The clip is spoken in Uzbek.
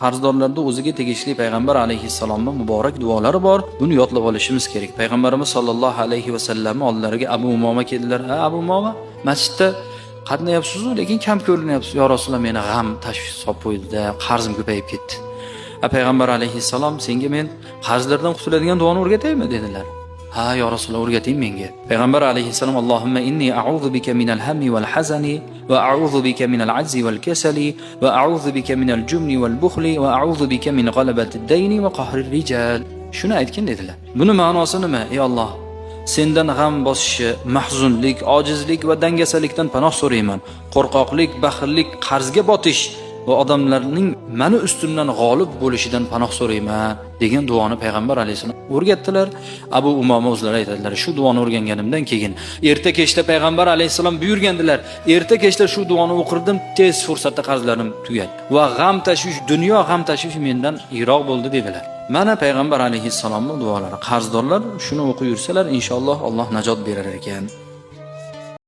Qarzdorlarda o'ziga tegishli payg'ambar alayhissalomning muborak duolari bor. Buni yodlab olishimiz kerak. Payg'ambarimiz sollallohu alayhi va sallam oldilariga Abu Umoma keldilar. "Ha, Abu Umoma, masjidda qatnayapsiz-ku, lekin kam ko'rinyapsiz. Ya Rasululloh, meni g'am tashvish solib qo'ydi-da, qarzim ko'payib ketdi." Payg'ambar alayhissalom, "Senga men qarzlardan qutuladigan duoni o'rgataymi?" dedilar. "Ha, ya Rasululloh, o'rgating menga." Payg'ambar alayhissalom, "Allohumma inni a'udhu bika minal hammi wal hazani va a'udhu bika minal ajzi wal kasali va a'udhu bika minal jubni wal bukhli va a'udhu bika min g'alabatid dayni va qahrir rijal." Shuni aytgin dedilar. Buni ma'nosi nima? Ey Alloh, sendan g'am bosishi, mahzunlik, ojizlik va dangasalikdan panoh so'rayman. Qo'rqoqlik, baxillik, qarzga botish va odamlarning meni ustimdan g'olib bo'lishidan panoh so'rayman degan duoni payg'ambar alayhisalom o'rgatdilar. Abu Umoma o'zlari aytadilar, shu duoni o'rganganimdan keyin erta kechda payg'ambar alayhisalom buyurgandilar, erta kechda shu duoni o'qirdim, tez fursatda qarzlarim tugadi va g'am tashvish, dunyo g'am tashvishi mendan yiroq bo'ldi dedilar. Mana payg'ambar alayhissalomning duolari. Qarzdorlar shuni o'qib yursalar, inshaalloh Alloh najot berar ekan.